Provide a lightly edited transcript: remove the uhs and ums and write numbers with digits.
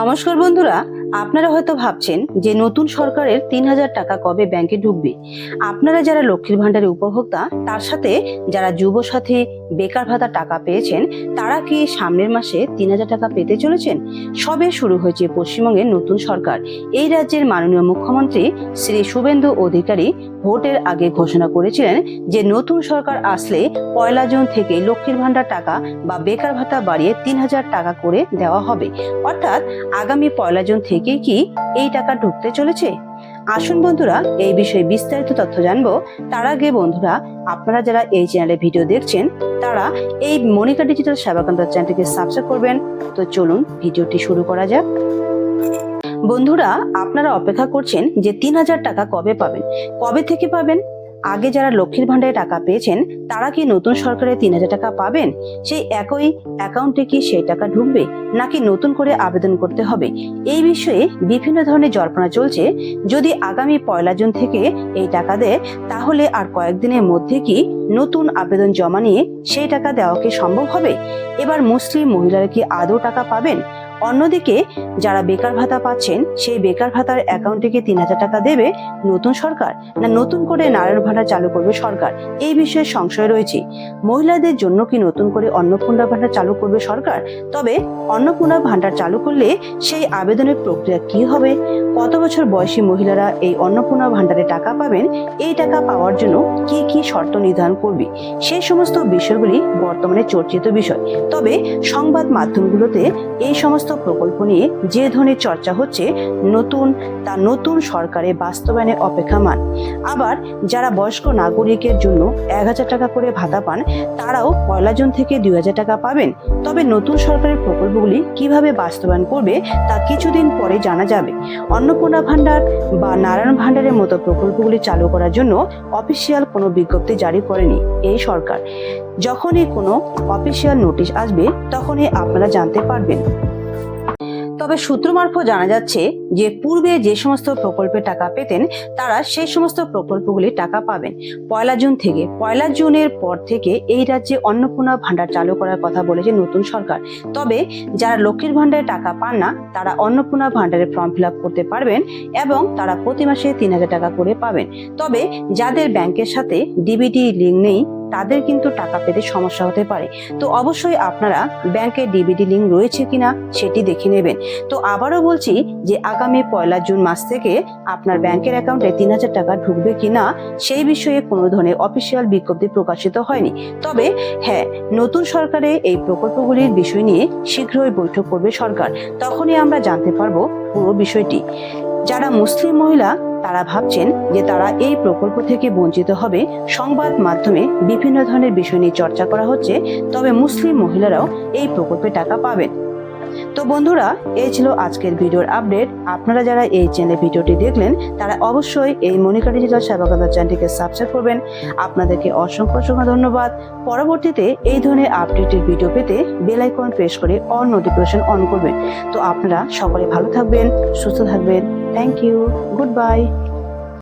নমস্কার বন্ধুরা, আপনারা হয়তো ভাবছেন যে নতুন সরকারের ৩,০০০ টাকা কবে ব্যাংকে ঢুকবে। আপনারা যারা লক্ষ্মীর ভান্ডারের উপভোক্তা, তার সাথে যারা যুবসাথী বেকার ভাতা টাকা পেয়েছেন, তারা কি সামনের মাসে ৩,০০০ টাকা পেতে চলেছেন? সবে শুরু হয়েছে পশ্চিমবঙ্গের নতুন সরকার। এই রাজ্যের মাননীয় মুখ্যমন্ত্রী শ্রী শুভেন্দু অধিকারী ভোটের আগে ঘোষণা করেছিলেন যে নতুন সরকার আসলে ১ জুন থেকে লক্ষ্মীর ভান্ডার টাকা বা বেকার ভাতা বাড়িয়ে ৩,০০০ টাকা করে দেওয়া হবে। অর্থাৎ আগামী ১ জুন থেকে কি এই টাকা ঢুকতে চলেছে? আসুন বন্ধুরা, এই বিষয়ে বিস্তারিত তথ্য জানবো। তার আগে বন্ধুরা, আপনারা যারা এই চ্যানেলে ভিডিও দেখছেন, তারা এই মনিকা ডিজিটাল সেবাকেন্দ্র চ্যানেলটিকে সাবস্ক্রাইব করবেন। তো চলুন ভিডিওটি শুরু করা যাক। বন্ধুরা, আপনারা অপেক্ষা করছেন যে ৩,০০০ টাকা কবে পাবেন, কবে থেকে পাবেন? আগে যারা লক্ষ্মীর ভান্ডারে টাকা পেয়েছেন, তারা কি নতুন সরকারে ৩,০০০ টাকা পাবেন? সেই একই অ্যাকাউন্টে কি সেই টাকা ঢুকবে, নাকি নতুন করে আবেদন করতে হবে? এই বিষয়ে বিভিন্ন ধরনের জল্পনা চলছে। যদি আগামী ১ জুন থেকে এই টাকা দেয়, তাহলে আর কয়েকদিনের মধ্যে কি নতুন আবেদন জমা নিয়ে সেই টাকা দেওয়া কি সম্ভব হবে? এবার মুসলিম মহিলারা কি আদৌ টাকা পাবেন? অন্যদিকে যারা বেকার ভাতা পাচ্ছেন, সেই বেকার ভাতার অ্যাকাউন্টে কি ৩,০০০ টাকা দেবে নতুন সরকার, না নতুন করে নারায়ণ ভান্ডার চালু করবে সরকার? এই বিষয়ে সংশয় রয়েছে। মহিলাদের জন্য কি নতুন করে অন্নপূর্ণা ভান্ডার চালু করবে সরকার? তবে অন্নপূর্ণা ভান্ডার চালু করলে সেই আবেদনের প্রক্রিয়া কি হবে? কত বছর বয়সী মহিলারা এই অন্নপূর্ণা ভান্ডারে টাকা পাবেন? এই টাকা পাওয়ার জন্য কি কি শর্ত নির্ধারণ করবে? সেই সমস্ত বিষয়গুলি বর্তমানে চর্চিত বিষয়। তবে সংবাদ মাধ্যমগুলোতে এই সমস্ত প্রকল্প নিয়ে যে ধরনের চর্চা হচ্ছে, নতুন সরকারের বাস্তবায়নের অপেক্ষামান। আবার যারা বয়স্ক নাগরিকের জন্য ১,০০০ টাকা করে ভাতা পান, তারাও ১ জুন থেকে ২,০০০ টাকা পাবেন। তবে নতুন সরকারের প্রকল্পগুলি কিভাবে বাস্তবায়ন করবে তা কিছুদিন পরে জানা যাবে। অন্নপূর্ণা ভান্ডার বা নারায়ণ ভান্ডারের মতো প্রকল্পগুলি চালু করার জন্য অফিসিয়াল কোনো বিজ্ঞপ্তি জারি করেনি এই সরকার। যখনই কোনো অফিসিয়াল নোটিশ আসবে, তখনই আপনারা জানতে পারবেন। তবে সূত্র মারফত জানা যাচ্ছে যে পূর্বে যে সমস্ত প্রকল্পে টাকা পেতেন, তারা সেই সমস্ত প্রকল্পগুলি টাকা পাবেন ১ জুন থেকে। ১ জুনের পর থেকে এই রাজ্যে অন্নপূর্ণা ভান্ডার চালু করার কথা বলেছে নতুন সরকার। তবে যারা লক্ষ্মীর ভান্ডারে টাকা পান না, তারা অন্নপূর্ণা ভান্ডারে ফর্ম ফিল আপ করতে পারবেন এবং তারা প্রতি মাসে ৩,০০০ টাকা করে পাবেন। তবে যাদের ব্যাংকের সাথে ডিবিটি লিঙ্ক নেই, তাদের কিন্তু টাকা পেতে সমস্যা হতে পারে। তো অবশ্যই আপনারা ব্যাংকের ডিবিটি লিঙ্ক রয়েছে কিনা সেটি দেখে নেবেন। তো আবারও বলছি যে আগামী ১ জুন মাস থেকে আপনার ব্যাংকের অ্যাকাউন্টে ৩,০০০ টাকা ঢুকবে কিনা সেই বিষয়ে কোনো ধরনের অফিসিয়াল বিজ্ঞপ্তি প্রকাশিত হয়নি। তবে হ্যাঁ, নতুন সরকারে এই প্রকল্পগুলির বিষয় নিয়ে শীঘ্রই বৈঠক করবে সরকার। তখনই আমরা জানতে পারবো পুরো বিষয়টি। যারা মুসলিম মহিলা, তারা ভাবছেন যে তারা এই প্রকল্প থেকে বঞ্চিত হবে। সংবাদ মাধ্যমে বিভিন্ন ধরনের বিষয় নিয়ে চর্চা করা হচ্ছে, তবে মুসলিম মহিলারাও এই প্রকল্পে টাকা পাবেন। তো বন্ধুরা, এই ছিল আজকের ভিডিওর আপডেট। আপনারা যারা এই চ্যানেলে ভিডিওটি দেখলেন, তারা অবশ্যই এই মনিকা ডিজিটাল সেবাকেন্দ্র চ্যানেলটিকে সাবস্ক্রাইব করবেন। আপনাদেরকে অসংখ্য ধন্যবাদ। পরবর্তীতে এই ধরনের আপডেটের ভিডিও পেতে বেল আইকন প্রেস করে অল নোটিফিকেশন অন করবেন। তো আপনারা সকলে ভালো থাকবেন, সুস্থ থাকবেন। Thank you, good bye.